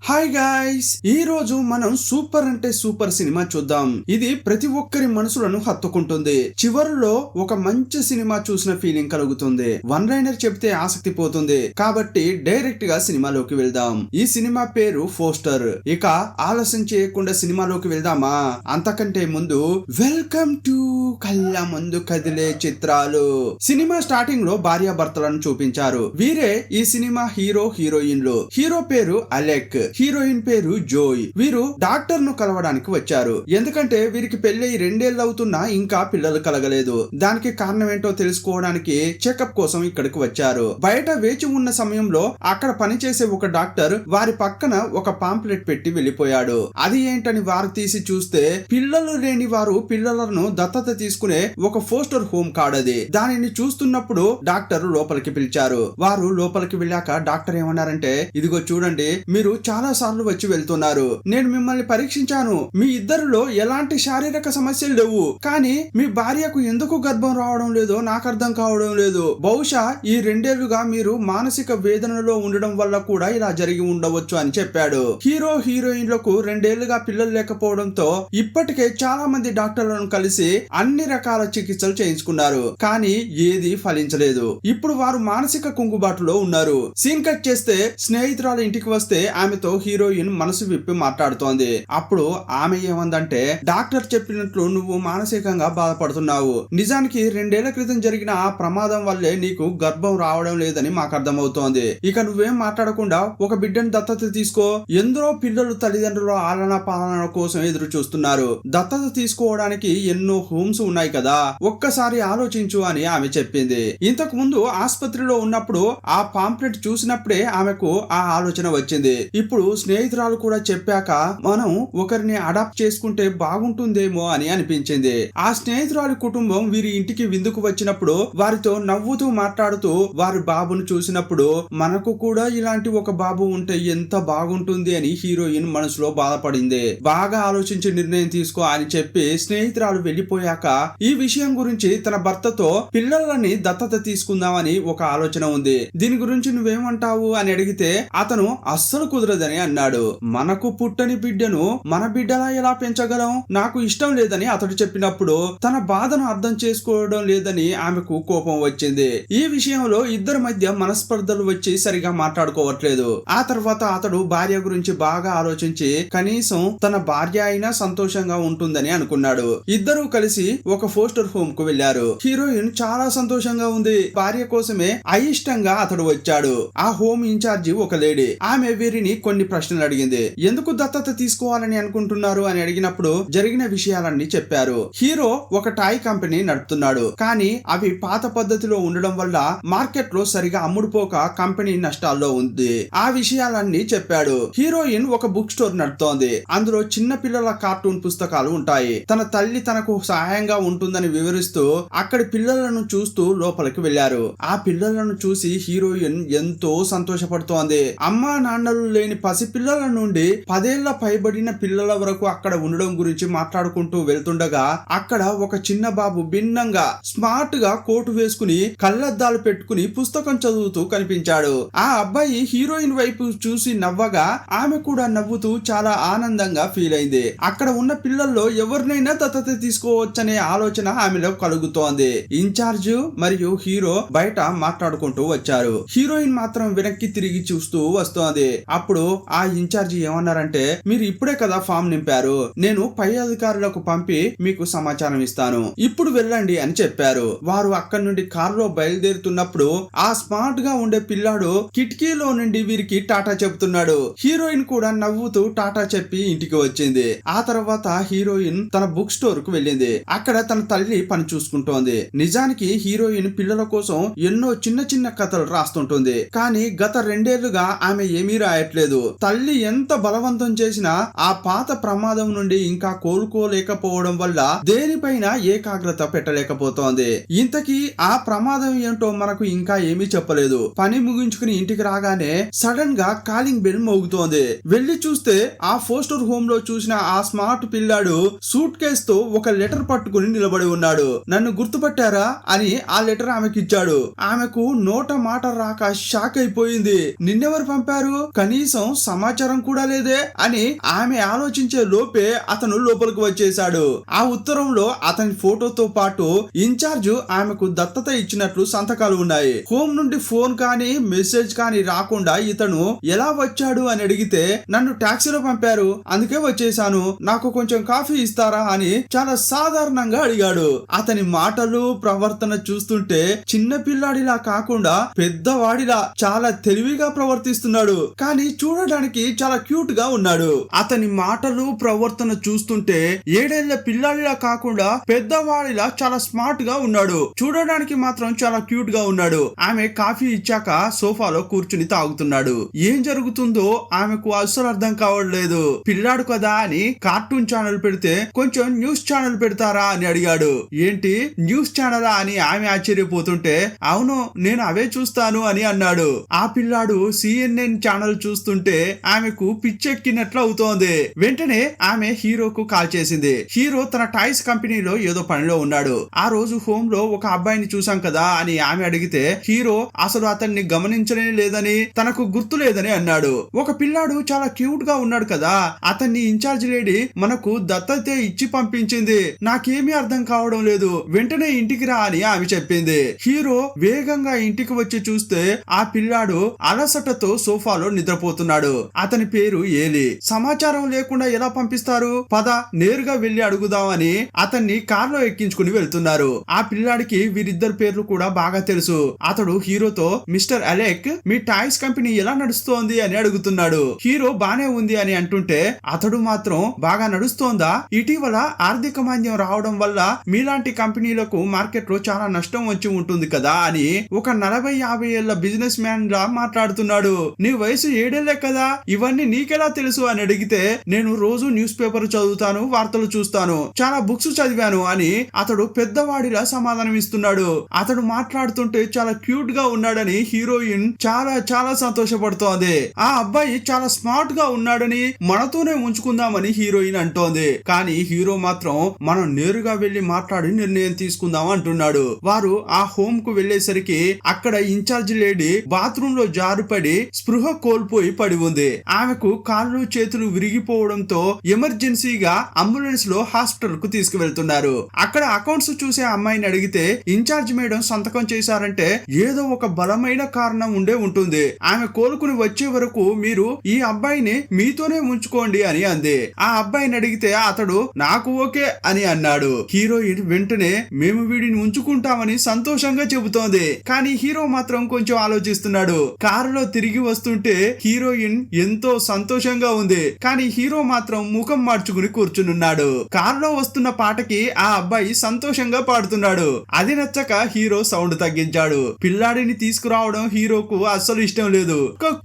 Hi guys, ఈ రోజు మనం సూపర్ అంటే సూపర్ సినిమా చూద్దాం. ఇది ప్రతి ఒక్కరి మనసులను హత్తుకుంటుంది. చివరిలో ఒక మంచి సినిమా చూసిన ఫీలింగ్ కలుగుతుంది. వన్ లైనర్ చెప్తే ఆసక్తి పోతుంది. కాబట్టి డైరెక్ట్ గా సినిమాలోకి వెళ్దాం. ఈ సినిమా పేరు పోస్టర్. ఇక ఆలస్యం చేయకుండా సినిమాలోకి వెళ్దామా? అంతకంటే ముందు వెల్కమ్ టు కళ్ళ ముందు కదిలే చిత్రాలు. సినిమా స్టార్టింగ్ లో భార్యాభర్తలను చూపించారు. వీరే ఈ సినిమా హీరో హీరోయిన్లు. హీరో పేరు అలెక్, హీరోయిన్ పేరు జోయ్. వీరు డాక్టర్ ను కలవడానికి వచ్చారు. ఎందుకంటే వీరికి పెళ్లి 2 ఏళ్ళు అవుతున్నా ఇంకా పిల్లలు కలగలేదు. దానికి కారణం ఏంటో తెలుసుకోవడానికి చెకప్ కోసం ఇక్కడికి వచ్చారు. బయట వేచి ఉన్న సమయంలో అక్కడ పనిచేసే ఒక డాక్టర్ వారి పక్కన ఒక పాంప్లెట్ పెట్టి వెళ్లిపోయాడు. అది ఏంటని వారు తీసి చూస్తే పిల్లలు లేని వారు పిల్లలను దత్తత తీసుకునే ఒక ఫోస్టర్ హోమ్ కార్డ్ అది. దానిని చూస్తున్నప్పుడు డాక్టర్ లోపలికి పిలిచారు. వారు లోపలికి వెళ్ళాక డాక్టర్ ఏమన్నారంటే, ఇదిగో చూడండి, మీరు చాలా సార్లు వచ్చి వెళ్తున్నారు. నేను మిమ్మల్ని పరీక్షించాను. మీ ఇద్దరిలో ఎలాంటి శారీరక సమస్యలు లేవు. కానీ మీ భార్యకు ఎందుకు గర్భం రావడం లేదో నాకు అర్థం కావడం లేదు. బహుశా ఈ 2 ఏళ్లుగా మీరు మానసిక వేదనలో ఉండడం వల్ల కూడా ఇలా జరిగి ఉండవచ్చు అని చెప్పాడు. హీరో హీరోయిన్లకు 2 ఏళ్లుగా పిల్లలు లేకపోవడంతో ఇప్పటికే చాలా మంది డాక్టర్లను కలిసి అన్ని రకాల చికిత్సలు చేయించుకున్నారు. కానీ ఏది ఫలించలేదు. ఇప్పుడు వారు మానసిక కుంగుబాటులో ఉన్నారు. సీన్ కట్ చేస్తే స్నేహితురాలు ఇంటికి వస్తే ఆమెతో హీరోయిన్ మనసు విప్పి మాట్లాడుతోంది. అప్పుడు ఆమె ఏమందంటే, డాక్టర్ చెప్పినట్లు నువ్వు మానసికంగా బాధపడుతున్నావు. నిజానికి 2 ఏళ్ల క్రితం జరిగిన ఆ ప్రమాదం వల్లే నీకు గర్భం రావడం లేదని మాకు అర్థమవుతోంది. ఇక నువ్వేం మాట్లాడకుండా ఒక బిడ్డను దత్తత తీసుకో. ఎందరో పిల్లలు తల్లిదండ్రుల ఆలన పాలన కోసం ఎదురు చూస్తున్నారు. దత్తత తీసుకోవడానికి ఎన్నో హోమ్స్ ఉన్నాయి కదా, ఒక్కసారి ఆలోచించు అని ఆమె చెప్పింది. ఇంతకు ముందు ఆసుపత్రిలో ఉన్నప్పుడు ఆ పాంప్లెట్ చూసినప్పుడే ఆమెకు ఆ ఆలోచన వచ్చింది. ఇప్పుడు స్నేహితురాలు కూడా చెప్పాక మనం ఒకరిని అడాప్ట్ చేసుకుంటే బాగుంటుందేమో అని అనిపించింది. ఆ స్నేహితురాలి కుటుంబం వీరి ఇంటికి విందుకు వచ్చినప్పుడు వారితో నవ్వుతూ మాట్లాడుతూ వారి బాబును చూసినప్పుడు మనకు కూడా ఇలాంటి ఒక బాబు ఉంటే ఎంత బాగుంటుంది అని హీరోయిన్ మనసులో బాధపడింది. బాగా ఆలోచించి నిర్ణయం తీసుకో అని చెప్పి స్నేహితురాలు వెళ్లిపోయాక ఈ విషయం గురించి తన భర్తతో పిల్లలని దత్తత తీసుకుందామని ఒక ఆలోచన ఉంది. దీని గురించి నువ్వేమంటావు అని అడిగితే అతను అస్సలు కుదరదని అన్నాడు. మనకు పుట్టని బిడ్డను మన బిడ్డలా ఎలా పెంచగలం? నాకు ఇష్టం లేదని అతడు చెప్పినప్పుడు తన బాధను అర్థం చేసుకోవడం లేదని ఆమెకు కోపం వచ్చింది. ఈ విషయంలో ఇద్దరి మధ్య మనస్పర్ధలు వచ్చి సరిగా మాట్లాడుకోవట్లేదు. ఆ తర్వాత అతడు భార్య గురించి బాగా ఆలోచించి కనీసం తన భార్య అయినా సంతోషంగా ఉంటుందని అనుకున్నాడు. ఇద్దరూ కలిసి ఒక ఫోస్టర్ హోమ్ కు వెళ్లారు. హీరోయిన్ చాలా సంతోషంగా ఉంది. భార్య కోసమే అయిష్టంగా అతడు వచ్చాడు. ఆ హోమ్ ఇన్ఛార్జి ఒక లేడీ. ఆమె వీరిని కొన్ని ప్రశ్నలు అడిగింది. ఎందుకు దత్తత తీసుకోవాలని అనుకుంటున్నారు అని అడిగినప్పుడు జరిగిన విషయాలన్నీ చెప్పారు. హీరో ఒక టాయ్ కంపెనీ నడుపుతున్నాడు. కానీ అవి పాత పద్ధతిలో ఉండడం వల్ల మార్కెట్ లో సరిగా అమ్ముడుపోక కంపెనీ నష్టాల్లో ఉంది. ఆ విషయాలన్నీ చెప్పాడు. హీరోయిన్ ఒక బుక్ స్టోర్ నడుపుతోంది. అందులో చిన్న పిల్లల కార్టూన్ పుస్తకాలు ఉంటాయి. తన తల్లి తనకు సహాయంగా ఉంటుందని వివరిస్తూ అక్కడి పిల్లలను చూస్తూ లోపలికి వెళ్లారు. ఆ పిల్లలను చూసి హీరోయిన్ ఎంతో సంతోషపడుతోంది. అమ్మా నాన్నలు లేని పసిపిల్లల నుండి 10 ఏళ్ల పైబడిన పిల్లల వరకు అక్కడ ఉండడం గురించి మాట్లాడుకుంటూ వెళ్తుండగా అక్కడ ఒక చిన్న బాబు భిన్నంగా స్మార్ట్ గా కోటు వేసుకుని కళ్ళద్దాలు పెట్టుకుని పుస్తకం చదువుతూ కనిపించాడు. ఆ అబ్బాయి హీరోయిన్ వైపు చూసి నవ్వగా ఆమె కూడా నవ్వుతూ చాలా ఆనందంగా ఫీల్ అయింది. అక్కడ ఉన్న పిల్లల్లో ఎవరినైనా దత్తత తీసుకోవచ్చనే ఆలోచన ఆమెలో కలుగుతోంది. ఇన్ఛార్జ్ మరియు హీరో బయట మాట్లాడుకుంటూ వచ్చారు. హీరోయిన్ మాత్రం వెనక్కి తిరిగి చూస్తూ వస్తోంది. అప్పుడు ఆ ఇన్ఛార్జి ఏమన్నారంటే, మీరు ఇప్పుడే కదా ఫామ్ నింపారు, నేను పై అధికారులకు పంపి మీకు సమాచారం ఇస్తాను, ఇప్పుడు వెళ్ళండి అని చెప్పారు. వారు అక్కడి నుండి కారులో బయలుదేరుతున్నప్పుడు ఆ స్మార్ట్ గా ఉండే పిల్లాడు కిటికీలో నుండి వీరికి టాటా చెబుతున్నాడు. హీరోయిన్ కూడా నవ్వుతూ టాటా చెప్పి ఇంటికి వచ్చింది. ఆ తర్వాత హీరోయిన్ తన బుక్ స్టోర్ కు వెళ్ళింది. అక్కడ తన తల్లి పని చూసుకుంటోంది. నిజానికి హీరోయిన్ పిల్లల కోసం ఎన్నో చిన్న చిన్న కథలు రాస్తుంటుంది. కానీ గత 2 ఏళ్లుగా ఆమె ఏమీ రాయట్లేదు. తల్లి ఎంత బలవంతం చేసినా ఆ పాత ప్రమాదం నుండి ఇంకా కోలుకోలేకపోవడం వల్ల దేనిపైన ఏకాగ్రత పెట్టలేకపోతోంది. ఇంతకీ ఆ ప్రమాదం ఏంటో మనకు ఇంకా ఏమీ చెప్పలేదు. పని ముగించుకుని ఇంటికి రాగానే సడన్ గా కాలింగ్ బెల్ మోగుతోంది. వెళ్లి చూస్తే ఆ ఫోస్టర్ హోమ్ లో చూసిన ఆ స్మార్ట్ పిల్లాడు సూట్ కేస్ తో ఒక లెటర్ పట్టుకుని నిలబడి ఉన్నాడు. నన్ను గుర్తుపట్టారా అని ఆ లెటర్ ఆమెకిచ్చాడు. ఆమెకు నోట మాట రాక షాక్ అయిపోయింది. నిన్నెవరు పంపారు? కనీసం సమాచారం కూడా లేదే అని ఆమె ఆలోచించే లోపే అతను లోపలికి వచ్చేశాడు. ఆ ఉత్తరంలో అతని ఫోటోతో పాటు ఇన్ఛార్జ్ ఆమెకు దత్తత ఇచ్చినట్లు సంతకాలు ఉన్నాయి. హోమ్ నుండి ఫోన్ కానీ మెసేజ్ కానీ రాకుండా ఇతను ఎలా వచ్చాడు అని అడిగితే నన్ను టాక్సీలో పంపారు, అందుకే వచ్చేసాను, నాకు కొంచెం కాఫీ ఇస్తారా అని చాలా సాధారణంగా అడిగాడు. అతని మాటలు ప్రవర్తన చూస్తుంటే చిన్న పిల్లాడిలా కాకుండా పెద్దవాడిలా చాలా తెలివిగా ప్రవర్తిస్తున్నాడు. కానీ చూడడానికి చాలా క్యూట్ గా ఉన్నాడు. అతని మాటలు ప్రవర్తన చూస్తుంటే 7 ఏళ్ల పిల్లాడిలా కాకుండా పెద్దవాడిలా చాలా స్మార్ట్ గా ఉన్నాడు. చూడడానికి మాత్రం చాలా క్యూట్ గా ఉన్నాడు. ఆమె కాఫీ ఇచ్చాక సోఫాలో కూర్చుని తాగుతున్నాడు. ఏం జరుగుతుందో ఆమెకు అస్సలు అర్థం కావట్లేదు. పిల్లాడు కదా అని కార్టూన్ ఛానల్ పెడితే కొంచెం న్యూస్ ఛానల్ పెడతారా అని అడిగాడు. ఏంటి న్యూస్ ఛానలా అని ఆమె ఆశ్చర్యపోతుంటే అవును నేను అవే చూస్తాను అని అన్నాడు. ఆ పిల్లాడు CNN ఛానల్ చూస్తుంటే ఆమెకు పిచ్చెక్కినట్లు అవుతోంది. వెంటనే ఆమె హీరోకు కాల్ చేసింది. హీరో తన టాయ్స్ కంపెనీలో ఏదో పనిలో ఉన్నాడు. ఆ రోజు హోమ్ లో ఒక అబ్బాయిని చూసాం కదా అని ఆమె అడిగితే హీరో అసలు అతన్ని గమనించనే లేదని తనకు గుర్తు లేదని అన్నాడు. ఒక పిల్లాడు చాలా క్యూట్ గా ఉన్నాడు కదా, అతన్ని ఇన్ఛార్జ్ లేడీ మనకు దత్తత ఇచ్చి పంపించింది, నాకేమీ అర్థం కావడం లేదు, వెంటనే ఇంటికి రా అని ఆమె చెప్పింది. హీరో వేగంగా ఇంటికి వచ్చి చూస్తే ఆ పిల్లాడు అలసటతో సోఫాలో నిద్రపోతున్నాడు. అతని పేరు ఏలి. సమాచారం లేకుండా ఎలా పంపిస్తారు, పద నేరుగా వెళ్లి అడుగుదామని అతన్ని కార్లో ఎక్కించుకుని వెళ్తున్నారు. ఆ పిల్లాడికి వీరిద్దరు పేర్లు కూడా బాగా తెలుసు. అతడు హీరోతో మిస్టర్ అలెక్ మీ టాయ్స్ కంపెనీ ఎలా నడుస్తోంది అని అడుగుతున్నాడు. హీరో బానే ఉంది అని అంటుంటే అతడు మాత్రం బాగా నడుస్తోందా, ఇటీవల ఆర్థిక మాంద్యం రావడం వల్ల మీలాంటి కంపెనీలకు మార్కెట్ లో చాలా నష్టం వచ్చి ఉంటుంది కదా అని ఒక 40-50 ఏళ్ల బిజినెస్ మ్యాన్ లా మాట్లాడుతున్నాడు. నీ వయసు 7 ఏళ్లే కదా, ఇవన్నీ నీకెలా తెలుసు అని అడిగితే నేను రోజు న్యూస్ పేపర్ చదువుతాను, వార్తలు చూస్తాను, చాలా బుక్స్ చదివాను అని అతడు పెద్దవాడిలా సమాధానం ఇస్తున్నాడు. అతడు మాట్లాడుతుంటే చాలా క్యూట్ గా ఉన్నాడని హీరోయిన్ చాలా చాలా సంతోషపడుతోంది. ఆ అబ్బాయి చాలా స్మార్ట్ గా ఉన్నాడని మనతోనే ఉంచుకుందామని హీరోయిన్ అంటోంది. కానీ హీరో మాత్రం మనం నేరుగా వెళ్లి మాట్లాడి నిర్ణయం తీసుకుందాం అంటున్నాడు. వారు ఆ హోమ్ కు వెళ్లేసరికి అక్కడ ఇన్ఛార్జ్ లేడీ బాత్రూమ్ లో జారుపడి స్పృహ కోల్పోయి పడి ఉంది. ఆమెకు కాళ్ళు చేతులు విరిగిపోవడంతో ఎమర్జెన్సీగా అంబులెన్స్ లో హాస్పిటల్ కు తీసుకువెళ్తున్నారు. అక్కడ అకౌంట్స్ చూసే అమ్మాయిని అడిగితే ఇన్ఛార్జ్ మేడం సంతకం చేశారంటే ఏదో ఒక బలమైన కారణం ఉండే ఉంటుంది, ఆమె కోలుకుని వచ్చే వరకు మీరు ఈ అబ్బాయిని మీతోనే ఉంచుకోండి అని అంది. ఆ అబ్బాయిని అడిగితే అతడు నాకు ఓకే అని అన్నాడు. హీరోయిన్ వెంటనే మేము వీడిని ఉంచుకుంటామని సంతోషంగా చెబుతోంది. కానీ హీరో మాత్రం కొంచెం ఆలోచిస్తున్నాడు. కారులో తిరిగి వస్తుంటే హీరోయిన్ ఎంతో సంతోషంగా ఉంది, కానీ హీరో మాత్రం ముఖం మార్చుకుని కూర్చునున్నాడు. కారులో వస్తున్న పాటకి ఆ అబ్బాయి సంతోషంగా పాడుతున్నాడు. అది నచ్చక హీరో సౌండ్ తగ్గించాడు. పిల్లాడిని తీసుకురావడం హీరోకు అస్సలు ఇష్టం లేదు.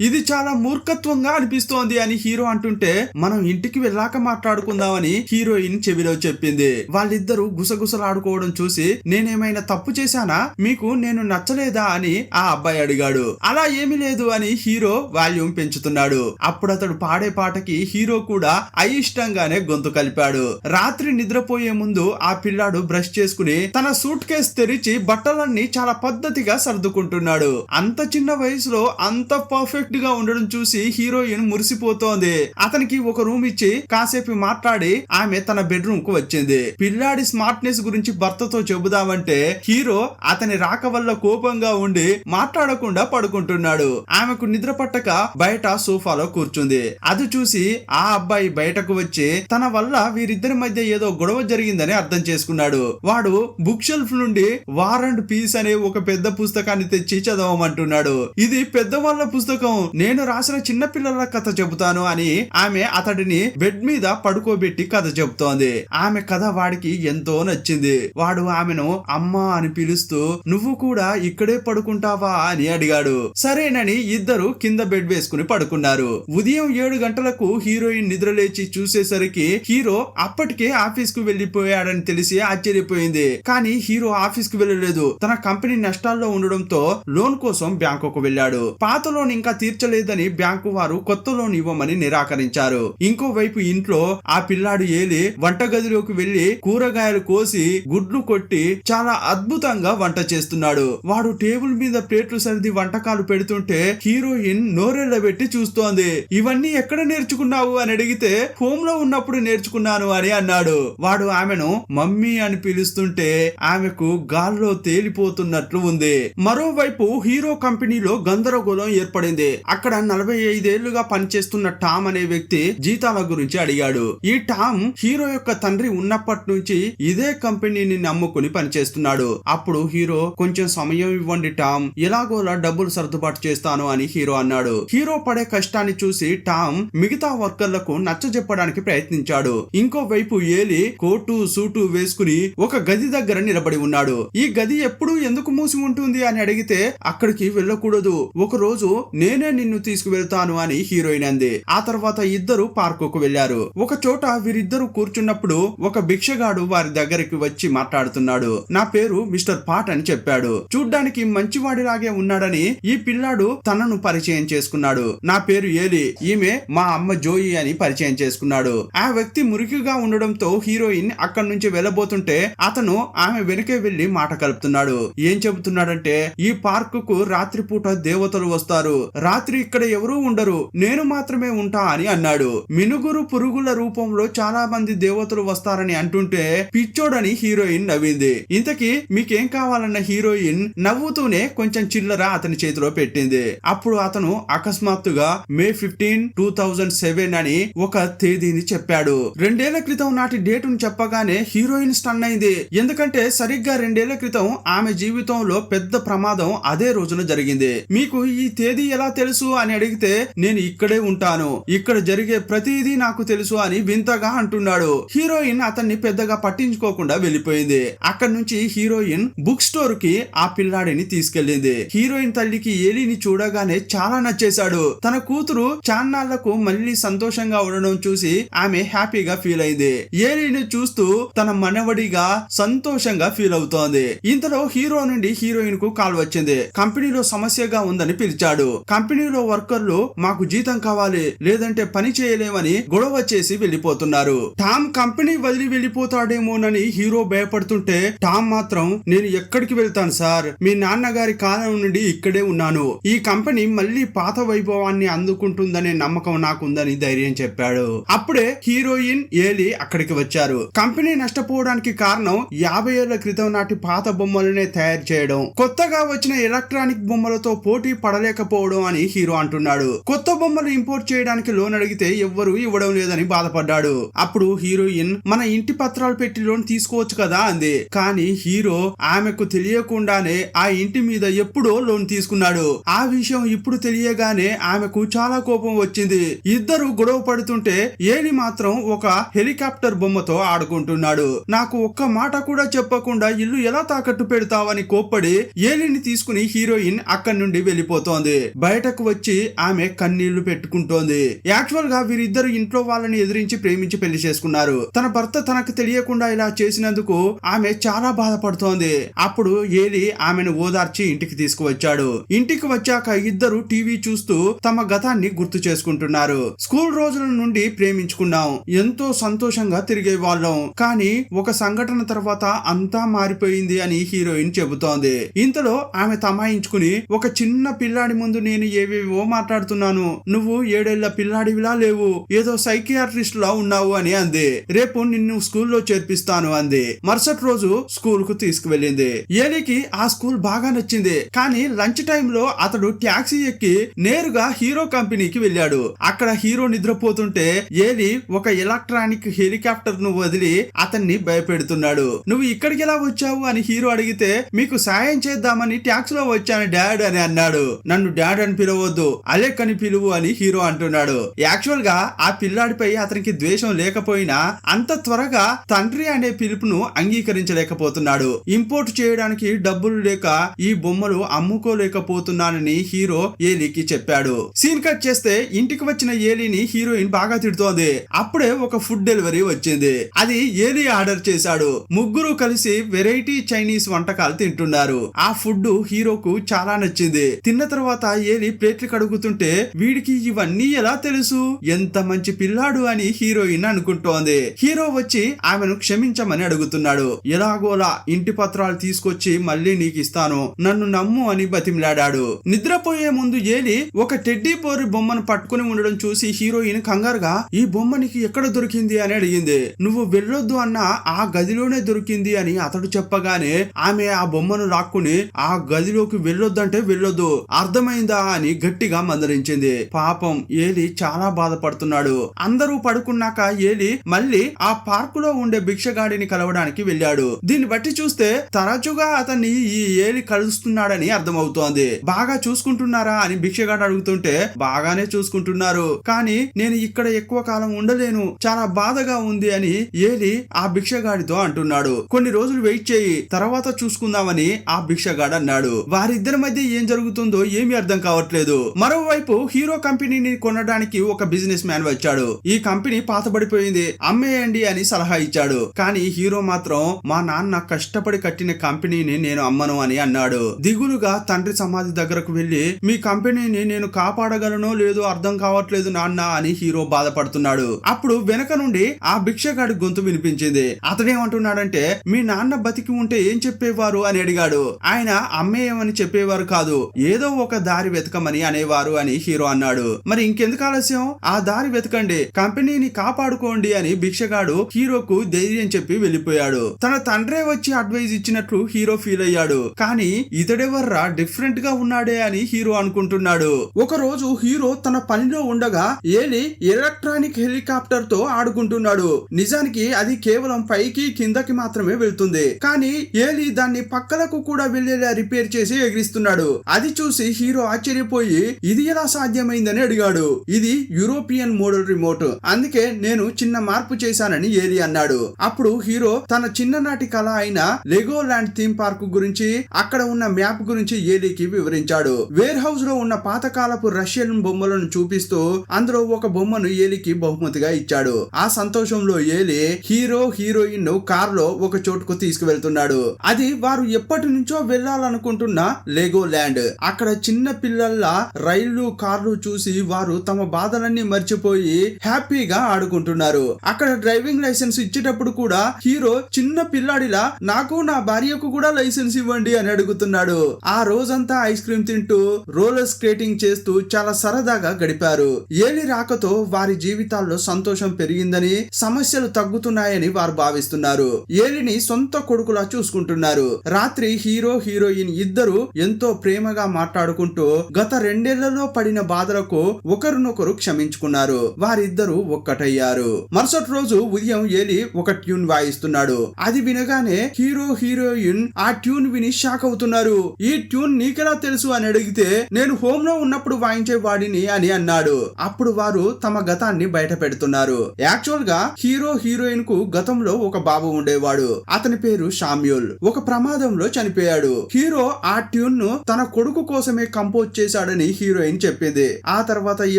ఇది చాలా మూర్ఖత్వంగా అనిపిస్తోంది అని హీరో అంటుంటే మనం ఇంటికి వెళ్ళాక మాట్లాడుకుందామని హీరోయిన్ చెవిలో చెప్పింది. వాళ్ళిద్దరూ గుసగుసలాడుకోవడం చూసి నేనేమైనా తప్పు చేశానా, మీకు నేను నచ్చలేదా అని ఆ అబ్బాయి అడిగాడు. అలా ఏమీ లేదు అని హీరో వాల్యూమ్ పెంచుతున్నాడు. అప్పుడు అతడు పాడే పాటకి హీరో కూడా అయిష్టంగానే గొంతు కలిపాడు. రాత్రి నిద్రపోయే ముందు ఆ పిల్లాడు బ్రష్ చేసుకుని తన సూట్ కేస్ తెరిచి బట్టలన్నీ చాలా పద్ధతిగా సర్దుకుంటున్నాడు. అంత చిన్న వయసులో అంత పర్ఫెక్ట్ గా ఉండడం చూసి హీరోయిన్ మురిసిపోతోంది. అతనికి ఒక రూమ్ ఇచ్చి కాసేపు మాట్లాడి ఆమె తన బెడ్రూమ్ కు వచ్చింది. పిల్లాడి స్మార్ట్నెస్ గురించి భర్తతో చెబుదామంటే హీరో అతని రాక వల్ల కోపంగా ఉండి మాట్లాడకుండా పడుకుంటున్నాడు. ఆమెకు నిద్ర పట్టక బయట సోఫాలో కూర్చుంది. అది చూసి ఆ అబ్బాయి బయటకు వచ్చి తన వల్ల వీరిద్దరి మధ్య ఏదో గొడవ జరిగిందని అర్థం చేసుకున్నాడు. వాడు బుక్ షెల్ఫ్ నుండి వార్ అండ్ పీస్ అనే ఒక పెద్ద పుస్తకాన్ని తెచ్చి చదవమంటున్నాడు. ఇది పెద్దవాళ్ళ పుస్తకం, నేను రాసిన చిన్న పిల్లల కథ చెబుతాను అని ఆమె అతడిని బెడ్ మీద పడుకోబెట్టి కథ చెబుతోంది. ఆమె కథ వాడికి ఎంతో నచ్చింది. వాడు ఆమెను అమ్మా అని పిలుస్తూ నువ్వు కూడా ఇక్కడే పడుకుంటావా అని అడిగాడు. సరేనని ఇద్దరు కింద బెడ్ వేసుకుని పడుకున్నారు. ఉదయం 7 గంటలకు హీరోయిన్ నిద్రలేచి చూసేసరికి హీరో అప్పటికే ఆఫీస్ కు వెళ్లిపోయాడని తెలిసి ఆశ్చర్యపోయింది. కానీ హీరో ఆఫీస్ కు వెళ్ళలేదు. తన కంపెనీ నష్టాల్లో ఉండడంతో లోన్ కోసం బ్యాంకుకు వెళ్ళాడు. పాత లోన్ ఇంకా తీర్చలేదని బ్యాంకు వారు కొత్త లోన్ ఇవ్వమని నిరాకరించారు. ఇంకోవైపు ఇంట్లో ఆ పిల్లాడు ఏలి వంటగదిలోకి వెళ్లి కూరగాయలు కోసి గుడ్లు కొట్టి చాలా అద్భుతంగా వంట చేస్తున్నాడు. వాడు టేబుల్ మీద ప్లేట్లు సర్ది వంటకాలు పెడుతుంటే హీరోయిన్ నోరెళ్లబెట్టి చూస్తోంది. ఇవన్నీ ఎక్కడ నేర్చుకున్నావు అని అడిగితే హోమ్ లో ఉన్నప్పుడు నేర్చుకున్నాను అని అన్నాడు. వాడు ఆమెను మమ్మీ అని పిలుస్తుంటే ఆమెకు గాల్లో తేలిపోతున్నట్లు ఉంది. మరోవైపు హీరో కంపెనీలో గందరగోళం ఏర్పడింది. అక్కడ 45 ఏళ్లుగా పనిచేస్తున్న టామ్ అనే వ్యక్తి జీతాల గురించి అడిగాడు. ఈ టామ్ హీరో యొక్క తండ్రి ఉన్నప్పటి నుంచి ఇదే కంపెనీని నమ్ముకుని పనిచేస్తున్నాడు. అప్పుడు హీరో కొంచెం సమయం ఇవ్వండి టామ్, ఎలాగోలా డబ్బులు సర్దుబాటు చేస్తాను అని హీరో అన్నాడు. హీరో పడే కష్టాన్ని చూసి టామ్ మిగతా వర్కర్లకు నచ్చజెప్పడానికి ప్రయత్నించాడు. ఇంకోవైపు ఏలి కోటు సూటు వేసుకుని ఒక గది దగ్గర నిలబడి ఉన్నాడు. ఈ గది ఎప్పుడు ఎందుకు మూసి ఉంటుంది అని అడిగితే అక్కడికి వెళ్ళకూడదు, ఒక రోజు నేనే నిన్ను తీసుకువెళ్తాను అని హీరోయిన్ అంది. ఆ తర్వాత ఇద్దరు పార్కుకు వెళ్లారు. ఒక చోట వీరిద్దరు కూర్చున్నప్పుడు ఒక భిక్షగాడు వారి దగ్గరికి వచ్చి మాట్లాడుతున్నాడు. నా పేరు మిస్టర్ పాట్ అని చెప్పాడు. చూడ్డానికి మంచివాడిలాగే ఉన్నాడని ఈ పిల్లాడు తనను పరిచయం చేసుకున్నాడు. నా పేరు ఏలి, ఈమె మా అమ్మ జోయి అని పరిచయం చేసుకున్నాడు. ఆ వ్యక్తి మురికిగా ఉండడంతో హీరోయిన్ అక్కడి నుంచి వెళ్ళబోతుంటే అతను ఆమె వెనకే వెళ్లి మాట కలుపుతున్నాడు. ఏం చెబుతున్నాడంటే ఈ పార్క్ కు రాత్రిపూట దేవతలు వస్తారు, రాత్రి ఇక్కడ ఎవరూ ఉండరు, నేను మాత్రమే ఉంటా అని అన్నాడు. మినుగురు పురుగుల రూపంలో చాలా మంది దేవతలు వస్తారని అంటుంటే పిచ్చోడని హీరోయిన్ నవ్వింది. ఇంతకీ మీకేం కావాలన్న హీరోయిన్ నవ్వుతూనే కొంచెం చిల్లర అతని చేతిలో పెట్టింది. అప్పుడు అతను అకస్మాత్తుగా మే 15, 2007 అని ఒక తేదీని చెప్పాడు. 2 ఏళ్ల క్రితం నాటి డేటును చెప్పగానే హీరోయిన్ స్టన్ అయింది. ఎందుకంటే సరిగ్గా 2 ఏళ్ల క్రితం ఆమె జీవితంలో పెద్ద ప్రమాదం అదే రోజున జరిగింది. మీకు ఈ తేదీ ఎలా తెలుసు అని అడిగితే నేను ఇక్కడే ఉంటాను, ఇక్కడ జరిగే ప్రతిదీ నాకు తెలుసు అని వింతగా అంటున్నాడు. హీరోయిన్ అతన్ని పెద్దగా పట్టించుకోకుండా వెళ్లిపోయింది. అక్కడి నుంచి హీరోయిన్ బుక్ స్టోర్ కి ఆ పిల్లాడిని తీసుకెళ్లింది. హీరోయిన్ తల్లికి ఏలిని చూడగానే చాలా నచ్చేశాడు. తన కూతురు చాన్నాళ్లకు మళ్లీ సంతోషంగా ఉండడం చూసి ఆమె హ్యాపీగా ఫీల్ అయింది. ఏలిని చూస్తూ తన మనవడిగా సంతోషంగా ఫీల్ అవుతోంది. ఇంతలో హీరో నుండి హీరోయిన్ కు కాల్ వచ్చింది. కంపెనీలో సమస్యగా ఉందని పిలిచాడు. కంపెనీలో వర్కర్లు మాకు జీతం కావాలి, లేదంటే పని చేయలేమని గొడవ చేసి వెళ్లిపోతున్నారు. టామ్ కంపెనీ వదిలి వెళ్లిపోతాడేమోనని హీరో భయపడుతుంటే టామ్ మాత్రం నేను ఎక్కడికి వెళ్తాను సార్, మీ నాన్నగారి కాలం నుండి ఇక్కడే ఉన్నాను, ఈ కంపెనీ మళ్ళీ పాత వైభవాన్ని అందుకుంటుందనే నమ్మకం నాకుందని ధైర్యం చెప్పాడు. అప్పుడే హీరోయిన్ ఏలి అక్కడికి వచ్చారు. కంపెనీ నష్టపోవడానికి కారణం 50 ఏళ్ల క్రితం నాటి పాత బొమ్మలనే తయారు చేయడం, కొత్తగా వచ్చిన ఎలక్ట్రానిక్ బొమ్మలతో పోటీ పడలేకపోవడం అని హీరో అంటున్నాడు. కొత్త బొమ్మలు ఇంపోర్ట్ చేయడానికి లోన్ అడిగితే ఎవ్వరూ ఇవ్వడం లేదని బాధపడ్డాడు. అప్పుడు హీరోయిన్ మన ఇంటి పత్రాలు పెట్టి లోన్ తీసుకోవచ్చు కదా అంది. కానీ హీరో ఆమెకు తెలియకుండానే ఆ ఇంటి మీద ఎప్పుడో లోన్ తీసుకున్నాడు. ఆ విషయం ఇప్పుడు తెలియగానే ఆమెకు చాలా కోపం వచ్చింది. ఇద్దరు గొడవ పడుతుంటే ఏలి మాత్రం ఒక హెలికాప్టర్ బొమ్మతో ఆడుకుంటున్నాడు. నాకు ఒక్క మాట కూడా చెప్పకుండా ఇల్లు ఎలా తాకట్టు పెడతావని కోప్పడి ఏలిని తీసుకుని హీరోయిన్ అక్కడి నుండి వెళ్లిపోతోంది. బయటకు వచ్చి ఆమె కన్నీళ్లు పెట్టుకుంటోంది. యాక్చువల్ గా వీరిద్దరు ఇంట్లో వాళ్ళని ఎదిరించి ప్రేమించి పెళ్లి చేసుకున్నారు. తన భర్త తనకు తెలియకుండా ఇలా చేసినందుకు ఆమె చాలా బాధపడుతోంది. అప్పుడు ఏలి ఆమెను ఓదార్చి ఇంటికి తీసుకువచ్చాడు. ఇంటికి వచ్చాక ఇద్దరు టీవీ చూస్తూ తమ గతాన్ని గుర్తు చేసుకుంటున్నారు. స్కూల్ రోజుల నుండి ప్రేమించుకున్నాం, ఎంతో సంతోషంగా తిరిగే వాళ్ళం, కానీ ఒక సంఘటన తర్వాత అంతా మారిపోయింది అని హీరోయిన్ చెబుతోంది. ఇంతలో ఆమె తమాయించుకుని ఒక చిన్న పిల్లాడి ముందు నేను ఏవేవో మాట్లాడుతున్నాను, నువ్వు 7 ఏళ్ల పిల్లాడివిలా లేవు, ఏదో సైకియాట్రిస్ట్ లా ఉన్నావు అని అంది. రేపు నిన్ను స్కూల్లో చేర్పిస్తాను అంది. మరుసటి రోజు స్కూల్ కు తీసుకువెళ్ళింది. ఏలికి ఆ స్కూల్ బాగా నచ్చింది. కానీ లంచ్ టైమ్ లో అతడు టాక్సీ ఎక్కి నేరుగా హీరో కంపెనీకి వెళ్ళాడు. అక్కడ హీరో నిద్రపోతుంటే ఏలి ఒక ఎలక్ట్రానిక్ హెలికాప్టర్ ను వదిలి అతన్ని భయపెడుతున్నాడు. నువ్వు ఇక్కడికి ఎలా వచ్చావు అని హీరో అడిగితే మీకు సాయం చేద్దామని టాక్సీలో వచ్చాను డాడ్ అని అన్నాడు. నన్ను డాడ్ అని పిలవద్దు, అలెక్ అని పిలువు అని హీరో అంటున్నాడు. యాక్చువల్ గా ఆ పిల్లాడిపై అతనికి ద్వేషం లేకపోయినా అంత త్వరగా తండ్రి అనే పిలుపును అంగీకరించలేకపోతున్నాడు. ఇంపోర్ట్ చేయడానికి డబ్బులు లేక ఈ బొమ్మలు అమ్ముకోలేకపోతున్నానని హీరో ఏలికి చెప్పాడు. సీన్ కట్ చేస్తే ఇంటికి వచ్చిన ఏలిని హీరోయిన్ బాగా తిడుతోంది. అప్పుడే ఒక ఫుడ్ డెలివరీ వచ్చింది. అది ఏలి ఆర్డర్ చేశాడు. ముగ్గురు కలిసి వెరైటీ చైనీస్ వంటకాలు తింటున్నారు. ఆ ఫుడ్ హీరోకు చాలా నచ్చింది. తిన్న తర్వాత ఏలి ప్లేట్లు కడుగుతుంటే వీడికి ఇవన్నీ ఎలా తెలుసు, ఎంత మంచి పిల్లాడు అని హీరోయిన్ అనుకుంటోంది. హీరో వచ్చి ఆమెను క్షమించమని అడుగుతున్నాడు. ఎలాగోలా ఇంటి పత్రాలు తీసుకొచ్చి మళ్ళీ నీకు ఇస్తాను, నన్ను నమ్ము అని బతిమిలాడాడు. నిద్రపోయే ముందు ఏలి ఒక టెడ్డీ టెడ్డీ బోర్ బొమ్మను పట్టుకుని ఉండడం చూసి హీరోయిన్ కంగారుగా ఈ బొమ్మ నీకు ఎక్కడ దొరికింది అని అడిగింది. నువ్వు వెళ్ళొద్దు అన్న ఆ గదిలోనే దొరికింది అని అతడు చెప్పగానే ఆమె ఆ బొమ్మను లాక్కుని ఆ గదిలోకి వెళ్ళొద్దంటే వెళ్ళొద్దు, అర్థమైందా అని గట్టిగా మందలించింది. పాపం ఏలి చాలా బాధపడుతున్నాడు. అందరూ పడుకున్నాక ఏలి మళ్ళీ ఆ పార్కులో ఉండే భిక్షగాడిని కలవడానికి వెళ్ళాడు. దీన్ని బట్టి చూస్తే తరచుగా అతన్ని ఈ ఏలి కలుస్తున్నాడని అర్థమవుతోంది. బాగా చూసుకుంటున్నారా అని భిక్షగాడు అడుగుతుంటే బాగానే చూసుకుంటున్నారు, కానీ నేను ఇక్కడ ఎక్కువ కాలం ఉండలేను, చాలా బాధగా ఉంది అని ఏలి ఆ భిక్షగాడితో అంటున్నాడు. కొన్ని రోజులు వెయిట్ చేయి, తర్వాత చూసుకుందామని ఆ భిక్షగాడు అన్నాడు. వారిద్దరి మధ్య ఏం జరుగుతుందో ఏమీ అర్థం కావట్లేదు. మరోవైపు హీరో కంపెనీని కొనడానికి ఒక బిజినెస్ మ్యాన్ వచ్చాడు. ఈ కంపెనీ పాతబడిపోయింది, అమ్మేయండి అని సలహా ఇచ్చాడు. కానీ హీరో మాత్రం మా నాన్న కష్టపడి కట్టిన కంపెనీని నేను అమ్మను అని అన్నాడు. దిగులుగా తండ్రి సమాధి దగ్గరకు వెళ్లి మీ కంపెనీని నేను కాపాడగలనో లేదో అర్థం కావట్లేదు నాన్న అని హీరో బాధపడుతున్నాడు. అప్పుడు వెనక నుండి ఆ భిక్షగాడి గొంతు వినిపించింది. అతడేమంటున్నాడంటే మీ నాన్న బతికి ఉంటే ఏం చెప్పేవారు అని అడిగాడు. ఆయన అమ్మేయమని చెప్పేవారు కాదు, ఏదో ఒక దారి వెతకమని అనేవారు అని హీరో అన్నాడు. మరి ఇంకెందుకు ఆలస్యం, ఆ దారి వెతకండి, కంపెనీని కాపాడుకోండి అని భిక్షగాడు హీరోకు ధైర్యం చెప్పి వెళ్లిపోయాడు. తన తండ్రే వచ్చి అడ్వైజ్ ఇచ్చినట్లు హీరో ఫీల్ అయ్యాడు. కానీ ఇతడెవర్రా డిఫరెంట్ గా ఉన్నాడే అని హీరో అనుకుంటున్నాడు. ఒక రోజు హీరో తన పనిలో ఉండగా ఏలి ఎలక్ట్రానిక్ హెలికాప్టర్ తో ఆడుకుంటున్నాడు. నిజానికి అది కేవలం పైకి కిందకి మాత్రమే వెళ్తుంది, కానీ ఏలి దాన్ని పక్కలకు కూడా వెళ్లేలా రిపేర్ చేసి ఎగిరిస్తున్నాడు. అది చూసి హీరో ఆశ్చర్యపోయి ఇది ఎలా సాధ్యమైందని అడిగాడు. ఇది యూరోపియన్ మోడల్ రిమోట్, అందుకే నేను చిన్న మార్పు చేశానని ఏలి అన్నాడు. అప్పుడు హీరో తన చిన్ననాటి కళ అయిన లెగో ల్యాండ్ థీమ్ పార్క్ గురించి, అక్కడ ఉన్న మ్యాప్ గురించి ఏలికి వివరించాడు. వేర్ హౌస్ లో ఉన్న పాతకాలపు రష్యన్ బొమ్మలను చూపిస్తూ అందులో ఒక బొమ్మను ఏలికి బహుమతిగా ఇచ్చాడు. ఆ సంతోషంలో ఏలి హీరో హీరోయిన్ ను కార్ లో ఒక చోటుకు తీసుకువెళ్తున్నాడు. అది వారు ఎప్పటి నుంచో వెళ్లాలనుకుంటున్న లెగో ల్యాండ్. అక్కడ చిన్న పిల్లల రైళ్లు కార్లు చూసి వారు తమ బాధలన్నీ మర్చిపోయి హ్యాపీగా ఆడుకుంటున్నారు. అక్కడ డ్రైవింగ్ లైసెన్స్ ఇచ్చేటప్పుడు కూడా హీరో చిన్న పిల్లాడిలా నాకు నా భార్యకు కూడా లైసెన్స్ ఇవ్వండి అని అడుగుతున్నాడు. ఆ రోజంతా ఐస్ క్రీమ్ తింటూ రోలర్ స్కేటింగ్ చేస్తూ చాలా సరదాగా గడిపారు. ఏలి రాకతో వారి జీవితాల్లో సంతోషం పెరిగిందని, సమస్యలు తగ్గుతున్నాయని వారు భావిస్తున్నారు. ఏలిని సొంత కొడుకులా చూసుకుంటున్నారు. రాత్రి హీరో హీరోయిన్ ఇద్దరు ఎంతో ప్రేమగా మాట్లాడుకుంటూ గత 2 ఏళ్లలో పడిన బాధలకు ఒకరినొకరు క్షమించుకున్నారు. వారిద్దరూ ఒక్కటయ్యారు. మరుసటి రోజు ఉదయం ఏలి ఒక ట్యూన్ వాయిస్తున్నాడు. అది వినగానే హీరో హీరోయిన్ ఆ ట్యూన్ విని షాక్ అవుతున్నారు. ఈ ట్యూన్ నీకెలా తెలుసు అని అడిగితే నేను హోమ్ లో ఉన్నప్పుడు వాయించే వాడిని అని అన్నాడు. అప్పుడు వారు తమ గతాన్ని బయట పెడుతున్నారు. యాక్చువల్ గా హీరో హీరోయిన్ కు గతంలో ఒక బాబు ఉండేవాడు. అతని పేరు షామ్యూల్. ఒక ప్రమాదంలో చనిపోయాడు. హీరో ఆ ట్యూన్ ను తన కొడుకు కోసమే కంపోజ్ చేశాడని హీరోయిన్ చెప్పింది. ఆ తర్వాత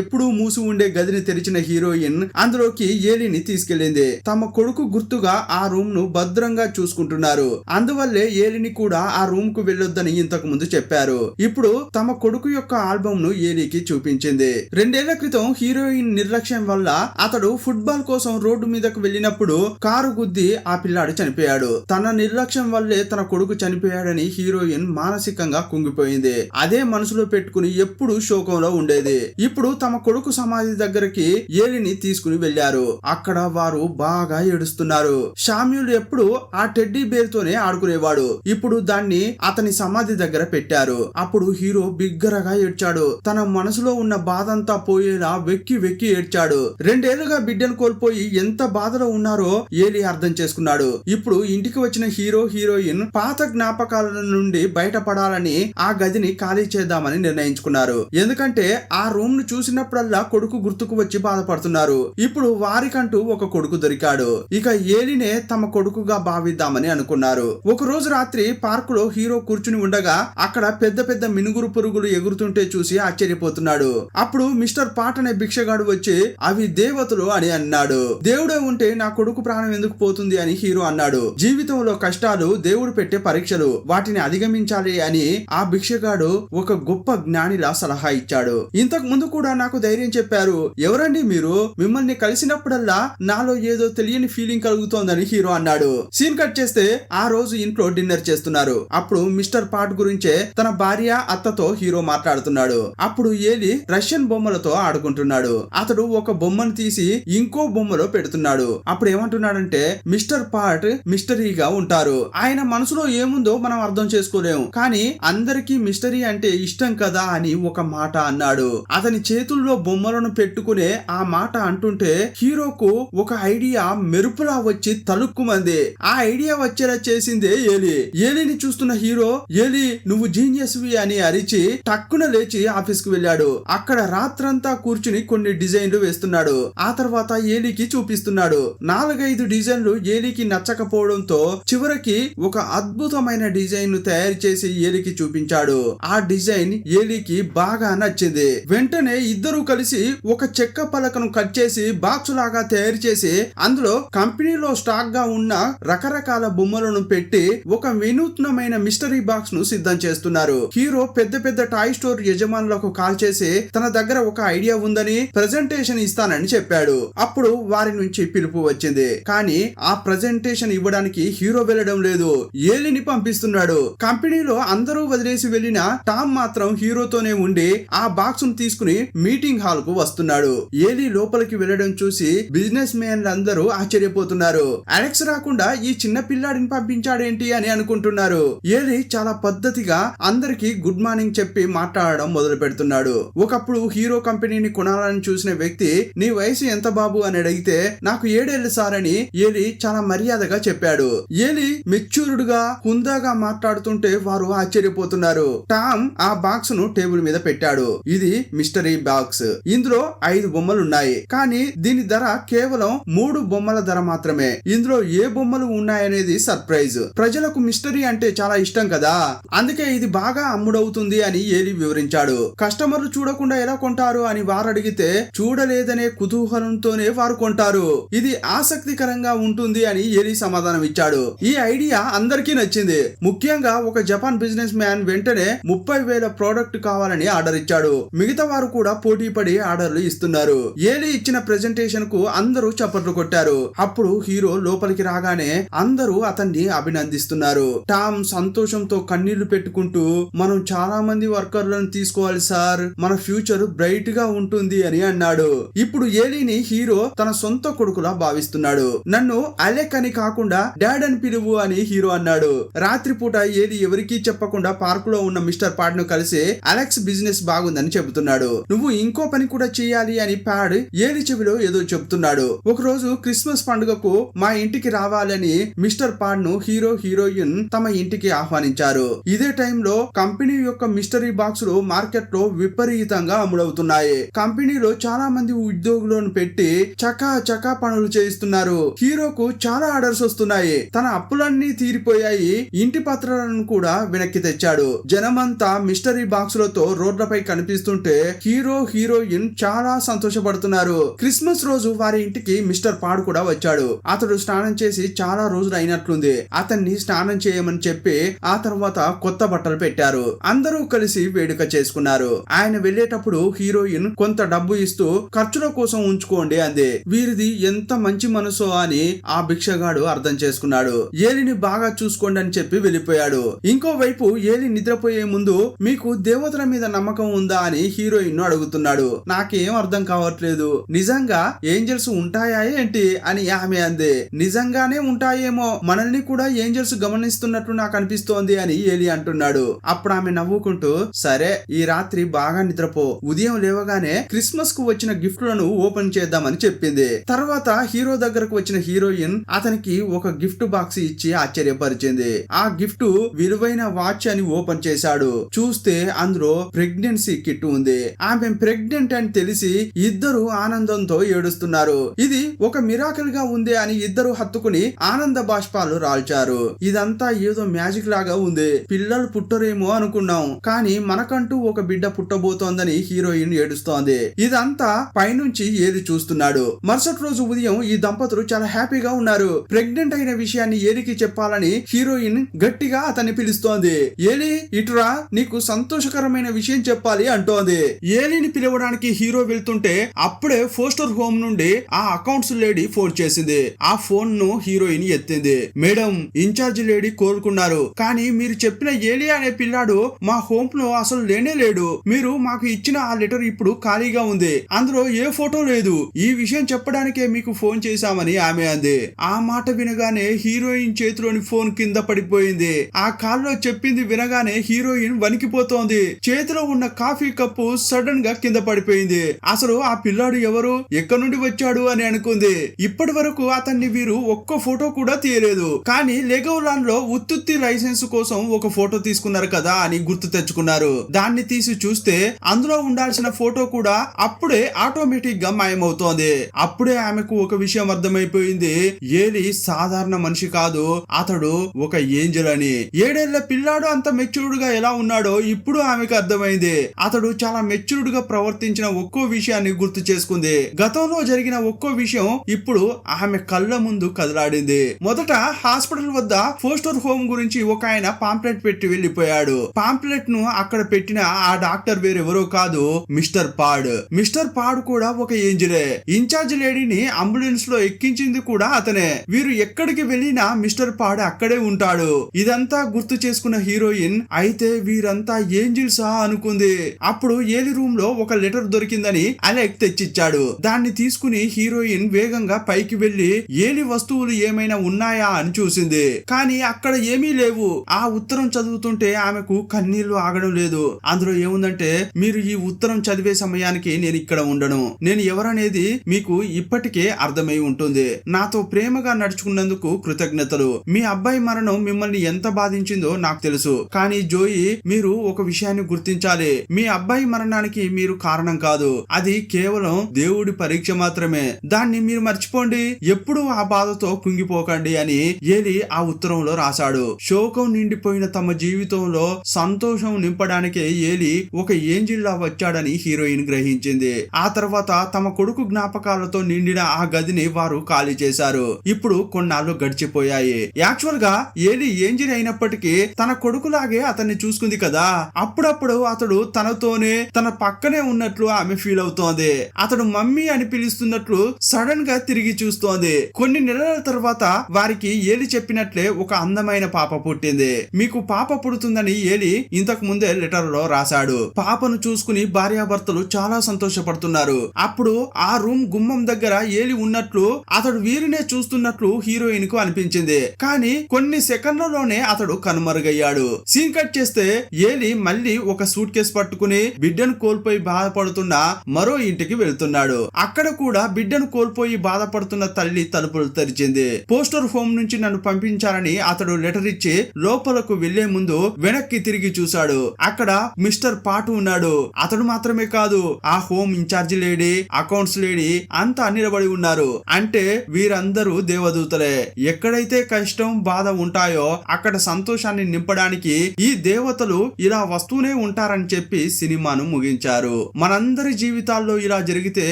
ఎప్పుడూ మూసి ఉండే గదిని తెరిచిన హీరోయిన్ అందులోకి ఏలిని తీసుకెళ్లింది. తమ కొడుకు గుర్తుగా ఆ రూమ్ ను భద్రంగా చూసుకుంటున్నారు. అందువల్లే ఏలిని కూడా ఆ రూమ్ కు వెళ్ళొద్దని ఇంతకు ముందు చెప్పారు. ఇప్పుడు తమ కొడుకు యొక్క ఆల్బమ్ ను ఏలికి చూపించింది. 2 ఏళ్ల క్రితం హీరోయిన్ నిర్లక్ష్యం వల్ల అతడు ఫుట్బాల్ కోసం రోడ్డు మీదకు వెళ్ళినప్పుడు కారు గుద్ది ఆ పిల్లాడు చనిపోయాడు. తన నిర్లక్ష్యం వల్లే తన కొడుకు చనిపోయాడని హీరోయిన్ మానసికంగా కుంగిపోయింది. అదే మనసులో పెట్టుకుని ఎప్పుడు శోకంలో ఉండేది. ఇప్పుడు తమ కొడుకు సమాధి దగ్గరికి ఏలిని తీసుకుని వెళ్లారు. అక్కడ వారు బాగా ఏడుస్తున్నారు. షామ్యూల్ ఎప్పుడు ఆ టెడ్డీ బేర్ తోనే ఆడుకునేవాడు. ఇప్పుడు దాన్ని అతని సమాధి దగ్గర పెట్టారు. అప్పుడు హీరో బిగ్గరగా ఏడ్చాడు. తన మనసులో ఉన్న బాధంతా పోయేలా వెక్కి వెక్కి ఏడ్చాడు. 2 ఏళ్లుగా బిడ్డను కోల్పోయి ఎంత బాధలో ఉన్నారో ఏలి అర్థం చేసుకున్నాడు. ఇప్పుడు ఇంటికి వచ్చిన హీరో హీరోయిన్ పాత జ్ఞాపకాల నుండి బయటపడాలని ఆ గదిని ఖాళీ చేద్దామని నిర్ణయించుకున్నారు. ఎందుకంటే ఆ రూమ్ ను చూసినప్పుడల్లా కొడుకు గుర్తుకు వచ్చి బాధపడుతున్నారు. ఇప్పుడు వారికంటూ ఒక కొడుకు దొరికాడు. ఇక ఏలినే తమ కొడుకుగా భావిద్దామని అనుకున్నారు. ఒక రోజు రాత్రి పార్క్ లో హీరో కూర్చుని ఉండగా అక్కడ పెద్ద పెద్ద మినుగురు పురుగులు ఎగురుతుంటే చూసి ఆశ్చర్యపోతున్నాడు. అప్పుడు మిస్టర్ పాట్ అనే భిక్షగాడు వచ్చి అవి దేవతలు అని అన్నాడు. దేవుడే ఉంటే నా కొడుకు ప్రాణం ఎందుకు పోతుంది అని హీరో అన్నాడు. జీవితంలో కష్టాలు దేవుడు పెట్టే పరీక్షలు, వాటిని అధిగమించాలి అని ఆ భిక్షగాడు ఒక గొప్ప జ్ఞానిలా సలహా ఇచ్చాడు. ఇంతకు ముందు కూడా నాకు ధైర్యం చెప్పారు. ఎవరండి మీరు? మిమ్మల్ని కలిసినప్పుడల్లా నాలో ఏదో తెలియని ఫీలింగ్ కలుగుతోందని హీరో అన్నాడు. సీన్ కట్ చేస్తే ఆ రోజు ఇంట్లో డిన్నర్ చేస్తున్నారు. అప్పుడు మిస్టర్ పాట్ గురించే తన భార్య అత్తతో హీరో మాట్లాడుతున్నాడు. అప్పుడు ఏలి రష్యన్ బొమ్మలతో ఆడుకుంటున్నాడు. అతడు ఒక బొమ్మను తీసి ఇంకో బొమ్మలో పెడుతున్నాడు. అప్పుడు ఏమంటున్నాడంటే మిస్టర్ పాట్ మిస్టరీగా ఉంటారు. ఆయన మనసులో ఏముందో మనం అర్థం చేసుకోలేము, కానీ అందరికీ మిస్టరీ అంటే ఇష్టం కదా అని ఒక మాట అన్నాడు. అతని చేతుల్లో బొమ్మలను పెట్టుకునే ఆ మాట అంటుంటే హీరోకు ఒక ఐడియా మెరుపులా వచ్చి తలుక్కుమంది. ఆ ఐడియా వచ్చేలా చేసిందే ఏలి. ఏలిని చూస్తున్న హీరో ఏలి నువ్వు జీనియస్వి అని అరిచి టక్కున లేచి ఆఫీస్ కు వెళ్ళాడు. అక్కడ రాత్రంతా కూర్చుని కొన్ని డిజైన్లు వేస్తున్నాడు. ఆ తర్వాత ఏలికి చూపిస్తున్నాడు. 4-5 డిజైన్లు ఏలికి నచ్చకపోవడంతో చివరికి ఒక అద్భుతమైన డిజైన్ ను తయారు చేసి ఏలికి చూపించాడు. ఆ డిజైన్ ఏలికి బాగా నచ్చింది. వెంటనే ఇద్దరు కలిసి ఒక చెక్క పలకను కట్ చేసి బాక్స్ లాగా తయారు చేసి అందులో కంపెనీలో స్టాక్ గా ఉన్న రకరకాల బొమ్మలను పెట్టి ఒక వినూత్నమైన మిస్టరీ బాక్స్ ను సిద్ధం చేస్తున్నారు. హీరో పెద్ద పెద్ద టాయ్ స్టోర్ యజమానులకు కాల్ చేసి తన దగ్గర ఒక ఐడియా ఉందని ప్రెజెంటేషన్ ఇస్తానని చెప్పాడు. అప్పుడు వారి నుంచి పిలుపు వచ్చింది. కానీ ఆ ప్రెజెంటేషన్ ఇవ్వడానికి హీరో వెళ్ళడం లేదు, ఏలిని పంపిస్తున్నాడు. కంపెనీలో అందరూ వదిలేసి వెళ్లిన టామ్ మాత్రం హీరోతోనే ఉండి ఆ బాక్స్ ను తీసుకుని మీటింగ్ హాల్ కు వస్తున్నాడు. ఏలి లోపలికి వెళ్లడం చూసి బిజినెస్ మ్యాన్లు అందరూ ఆశ్చర్యపోతున్నారు. అలెక్స్ రాకుండా ఈ చిన్న పిల్లాడిని పంపించాడేంటి అని అనుకుంటున్నారు. ఏలి చాలా పద్ధతిగా అందరికి గుడ్ మార్నింగ్ చెప్పి మాట్లాడడం మొదలు పెడుతున్నాడు. ఒకప్పుడు హీరో కంపెనీని కొనాలని చూసిన వ్యక్తి నీ వయసు ఎంత బాబు అని అడిగితే నాకు 7 ఏళ్లు సార్ అని ఏలి చాలా మర్యాదగా చెప్పాడు. ఏలి మెచ్యూర్డ్ గా హుందాగా మాట్లాడుతుంటే వారు ఆశ్చర్యపోతున్నారు. టామ్ ఆ బాక్స్ ను టేబుల్ మీద పెట్టాడు. ఇది మిస్టరీ బాక్స్. ఇందులో 5 బొమ్మలున్నాయి, కానీ దీని ధర కేవలం 3 బొమ్మల ధర మాత్రమే. ఇందులో ఏ బొమ్మలు ఉన్నాయనేది సర్ప్రైజ్. ప్రజలకు మిస్టరీ అంటే చాలా ఇష్టం కదా, అందుకే ఇది బాగా అమ్ముడవుతుంది అని ఏలి వివరించాడు. కస్టమర్లు చూడకుండా ఎలా కొంటారు అని వారు అడిగితే చూడలేదనే కుతూహలంతోనే వారు కొంటారు. ఇది ఆసక్తికరంగా ఉంటుంది అని ఏలి సమాధానం ఇచ్చాడు. ఈ ఐడియా అందరికీ నచ్చింది. ముఖ్యంగా ఒక జపాన్ బిజినెస్ మ్యాన్ వెంటనే 30,000 ప్రోడక్ట్ కావాలని ఆర్డర్ ఇచ్చాడు. మిగతా వారు కూడా పోటీ పడి ఆర్డర్లు ఇస్తున్నారు. ఏలి ఇచ్చిన ప్రెజెంటేషన్ కు అందరూ చప్పట్లు కొట్టారు. అప్పుడు హీరో లోపలికి రాగానే అందరూ అతన్ని అభినందిస్తున్నారు. టామ్ సంతోషంతో కన్నీళ్లు పెట్టుకుంటూ మనం చాలా మంది వర్కర్లను తీసుకోవాలి సార్, మన ఫ్యూచర్ బ్రైట్ గా ఉంటుంది అని అన్నాడు. ఇప్పుడు ఏలిని హీరో తన సొంత కొడుకులా భావిస్తున్నాడు. నన్ను అలెక్ అని కాకుండా డాడ్ అని పిలువు అని హీరో అన్నాడు. రాత్రిపూట ఏలి ఎవరికీ చెప్పకుండా పార్క్ లో ఉన్న మిస్టర్ పాడ్ ను కలిసి అలెక్స్ బిజినెస్ బాగుందని చెబుతున్నాడు. నువ్వు ఇంకో పని కూడా చేయాలి అని పాడ్ ఏలి చెవిలో ఏదో చెబుతున్నాడు. ఒక రోజు క్రిస్మస్ పండుగకు మా ఇంటికి రావాలని మిస్టర్ పాడ్ ను హీరో హీరోయిన్ తమ ఇంటికి ఆహ్వానించారు. ఇదే టైంలో కంపెనీ యొక్క మిస్టరీ బాక్సులు మార్కెట్ లో విపరీతంగా అమ్ముడవుతున్నాయి. కంపెనీలో చాలా మంది ఉద్యోగులను పెట్టి చకా చకా పనులు చేయిస్తున్నారు. హీరోకు చాలా ఆర్డర్స్ వస్తున్నాయి. తన అప్పులన్నీ తీరిపోయాయి. ఇంటి పత్రాలను కూడా వెనక్కి తెచ్చాడు. జనమంతా మిస్టరీ బాక్సులతో రోడ్లపై కనిపిస్తుంటే హీరో హీరోయిన్ చాలా సంతోషపడుతున్నారు. క్రిస్మస్ రోజు వారి ఇంటికి మిస్టర్ పాడ్ కూడా వచ్చాడు. అతడు స్నానం చేసి చాలా రోజులు అయినట్లుంది. అతన్ని స్నానం చేయమని చెప్పి ఆ తర్వాత కొత్త బట్టలు పెట్టారు. అందరూ కలిసి వేడుక చేసుకున్నారు. ఆయన వెళ్లేటప్పుడు హీరోయిన్ కొంత డబ్బు ఇస్తూ ఖర్చుల కోసం ఉంచుకోండి అంది. వీరిది ఎంత మంచి మనసో అని ఆ భిక్షగాడు అర్థం చేసుకున్నాడు. ఏలిని బాగా చూసుకోండి అని చెప్పి వెళ్ళిపోయాడు. ఇంకోవైపు ఏలి నిద్రపోయే ముందు మీకు దేవతల మీద నమ్మకం ఉందా అని హీరోయిన్ అడుగుతున్నాడు. నాకేం అర్థం కావట్లేదు, నిజంగా ఏంజల్స్ ఉంటాయా ఏంటి అని ఆమె అంది. నిజంగానే ఉంటాయేమో, మనల్ని కూడా ఏంజల్స్ గమనిస్తున్నట్టు నాకు అనిపిస్తోంది అని ఏలి అంటున్నాడు. అప్పుడు ఆమె నవ్వుకుంటూ సరే ఈ రాత్రి బాగా నిద్రపో, ఉదయం లేవగానే క్రిస్మస్ కు వచ్చిన గిఫ్ట్లను ఓపెన్ చేద్దామని చెప్పింది. తర్వాత హీరో దగ్గరకు వచ్చిన హీరోయిన్ అతనికి ఒక గిఫ్ట్ బాక్స్ ఇచ్చి ఆశ్చర్యపరిచింది. ఆ గిఫ్ట్ విలువైన వాచ్ అని ఓపెన్ చేశాడు. చూస్తే అందులో ప్రెగ్నెన్సీ కిట్ ఉంది. ఆమె ప్రెగ్నెంట్ అని తెలిసి ఇద్దరు ఆనందంతో ఏడుస్తున్నారు. ఇది ఒక మిరాకిల్ గా ఉంది అని ఇద్దరు హత్తుకుని ఆనంద బాష్పాలు రాల్చారు. ఇదంతా ఏదో మ్యాజిక్ లాగా ఉంది, పిల్లలు పుట్టరేమో అనుకున్నాం, కానీ మనకంటూ ఒక బిడ్డ పుట్టబోతోందని హీరోయిన్ ఏడుస్తోంది. ఇదంతా పైనుంచి ఏలి చూస్తున్నాడు. మరుసటి రోజు ఉదయం ఈ దంపతులు చాలా హ్యాపీగా ఉన్నారు. ప్రెగ్నెంట్ అయిన విషయాన్ని ఏలికి చెప్పాలని హీరోయిన్ గట్టిగా అతన్ని పిలుస్తోంది. ఏలి ఇటురా, నీకు సంతోషకరమైన విషయం చెప్పాలి అంటోంది. ఏలిని పిలవడానికి హీరో వెళ్తుంటే అప్పుడే ఫోస్టర్ హోమ్ నుండి ఆ అకౌంట్స్ లేడీ ఫోన్ చేసింది. ఆ ఫోన్ ను హీరోయిన్ ఎత్తింది. మేడం, ఇన్ఛార్జ్ లేడీ కోలుకున్నారు, కానీ మీరు చెప్పిన ఏలి అనే పిల్లాడు మా హోమ్ లో అసలు లేనే లేడు. మీరు మీరు మాకు ఇచ్చిన ఆ లెటర్ ఇప్పుడు ఖాళీగా ఉంది, అందులో ఏ ఫోటో లేదు, ఈ విషయం చెప్పడానికే మీకు ఫోన్ చేశామని ఆమె అంది. ఆ మాట వినగానే హీరోయిన్ చేతిలోని ఫోన్ కింద పడిపోయింది. ఆ కాల్లో చెప్పింది వినగానే హీరోయిన్ వణికిపోతోంది. చేతిలో ఉన్న కాఫీ కప్పు సడన్ గా కింద పడిపోయింది. అసలు ఆ పిల్లాడు ఎవరు, ఎక్కడి నుండి వచ్చాడు అని అనుకుంది. ఇప్పటి వరకు అతన్ని వీరు ఒక్క ఫోటో కూడా తీయలేదు, కానీ లెగోలాండ్ లో ఉత్తుత్తి లైసెన్స్ కోసం ఒక ఫోటో తీసుకున్నారు కదా అని గుర్తు తెచ్చుకున్నారు. దాన్ని తీసి చూస్తే అందులో ఉండాల్సిన ఫోటో కూడా అప్పుడే ఆటోమేటిక్ గా మాయమవుతోంది. అప్పుడే ఆమెకు ఒక విషయం అర్థమైపోయింది. ఏలి సాధారణ మనిషి కాదు, అతడు ఒక ఏంజెల్ అని. 7 ఏళ్ల పిల్లాడు అంత మెచ్యూర్డ్ గా ఎలా ఉన్నాడో ఇప్పుడు ఆమెకు అర్థమైంది. అతడు చాలా మెచ్యూర్డ్ గా ప్రవర్తించిన ఒక్కో విషయాన్ని గుర్తు చేసుకుంది. గతంలో జరిగిన ఒక్కో విషయం ఇప్పుడు ఆమె కళ్ళ ముందు కదలాడింది. మొదట హాస్పిటల్ వద్ద ఫోస్టర్ హోమ్ గురించి ఒక ఆయన పాంప్లెట్ పెట్టి వెళ్లిపోయాడు. పాంప్లెట్ ను అక్కడ పెట్టిన ఆ డాక్టర్ వేరెవరో కాదు, మిస్టర్ పాడ్. మిస్టర్ పాడ్ కూడా ఒక ఏంజలే. ఇన్ఛార్జ్ లేడీని అంబులెన్స్ లో ఎక్కించింది కూడా అతనే. వీరు ఎక్కడికి వెళ్ళినా మిస్టర్ పాడ్ అక్కడే ఉంటాడు. ఇదంతా గుర్తు చేసుకున్న హీరోయిన్ అయితే వీరంతా ఏంజిల్సా అనుకుంది. అప్పుడు ఏలి రూమ్ లో ఒక లెటర్ దొరికిందని అలెక్ తెచ్చిచ్చాడు. దాన్ని తీసుకుని హీరోయిన్ వేగంగా పైకి వెళ్లి ఏలి వస్తువులు ఏమైనా ఉన్నాయా అని చూసింది. కానీ అక్కడ ఏమీ లేవు. ఆ ఉత్తరం చదువుతుంటే ఆమెకు కన్నీళ్లు ఆగడం లేదు. అందులో ఏముందంటే, మీరు ఈ ఉత్తరం చదివే సమయానికి నేను ఇక్కడ ఉండను. నేను ఎవరనేది మీకు ఇప్పటికే అర్థమై ఉంటుంది. నాతో ప్రేమగా నడుచుకున్నందుకు కృతజ్ఞతలు. మీ అబ్బాయి మరణం మిమ్మల్ని ఎంత బాధించిందో నాకు తెలుసు. కానీ జోయి, మీరు ఒక విషయాన్ని గుర్తించాలి. మీ అబ్బాయి మరణానికి మీరు కారణం కాదు. అది కేవలం దేవుడి పరీక్ష మాత్రమే. దాన్ని మీరు మర్చిపోండి. ఎప్పుడు ఆ బాధతో కుంగిపోకండి అని ఏలి ఆ ఉత్తరంలో రాశాడు. శోకం నిండిపోయిన తమ జీవితంలో సంతోషం నింపడానికే ఏలి ఒక ఏంజిల్లా వచ్చాడని హీరోయిన్ గ్రహించింది. ఆ తర్వాత తమ కొడుకు జ్ఞాపకాలతో నిండిన ఆ గదిని వారు ఖాళీ చేశారు. ఇప్పుడు కొన్నాళ్ళు గడిచిపోయాయి. యాక్చువల్ గా ఏలి ఏంజిల్ అయినప్పటికీ తన కొడుకులాగే అతన్ని చూసుకుంది కదా. అప్పుడప్పుడు అతడు తనతోనే తన పక్కనే ఉన్నట్లు ఆమె ఫీల్ అవుతోంది. అతడు మమ్మీ అని పిలుస్తున్నట్లు సడన్ గా తిరిగి చూస్తోంది. కొన్ని నెలల తర్వాత వారికి ఏలి చెప్పినట్లే ఒక అందమైన పాప పుట్టింది. మీకు పాప పుడుతుందని ఏలి ఇంతకు ముందే లెటర్ లో రాశాడు. పాపను చూసుకుని భార్యాభర్తలు చాలా సంతోషపడుతున్నారు. అప్పుడు ఆ రూమ్ గుమ్మం దగ్గర ఏలి ఉన్నట్లు అతడు వీరినే చూస్తున్నట్లు హీరోయిన్ కు అనిపించింది. కానీ కొన్ని సెకండ్లలోనే అతడు కనుమరుగయ్యాడు. సీన్ కట్ చేస్తే ఏలి మళ్ళీ ఒక సూట్ కేసు పట్టుకుని బిడ్డను కోల్పోయి బాధపడుతున్న మరో ఇంటికి వెళ్తున్నాడు. అక్కడ కూడా బిడ్డను కోల్పోయి బాధపడుతున్న తల్లి తలుపులు తెరిచింది. పోస్టర్ హోమ్ నుంచి నన్ను పంపించారని అతడు లెటర్ ఇచ్చి లోపలకు వెళ్లే ముందు వెనక్కి తిరిగి చూశాడు. అక్కడ మిస్టర్ పాటు ఉన్నాడు. అతడు మాత్రమే కాదు, ఆ home in charge lady, accounts lady అంతా నిలబడి ఉన్నారు. అంటే వీరందరూ దేవదూతలే. ఎక్కడైతే కష్టం బాధ ఉంటాయో అక్కడ సంతోషాన్ని నింపడానికి ఈ దేవతలు ఇలా వస్తూనే ఉంటారని చెప్పి సినిమాను ముగించారు. మనందరి జీవితాల్లో ఇలా జరిగితే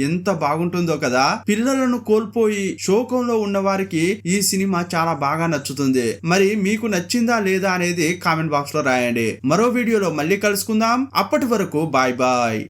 ఎంత బాగుంటుందో కదా. పిల్లలను కోల్పోయి శోకంలో ఉన్న వారికి ఈ సినిమా చాలా బాగా నచ్చుతుంది. మరి మీకు నచ్చిందా లేదా అనేది కామెంట్ బాక్స్ లో రాయండి. మరో వీడియోలో మళ్ళీ కలుసుకుందాం. అప్పటి వరకు బాయ్ బాయ్.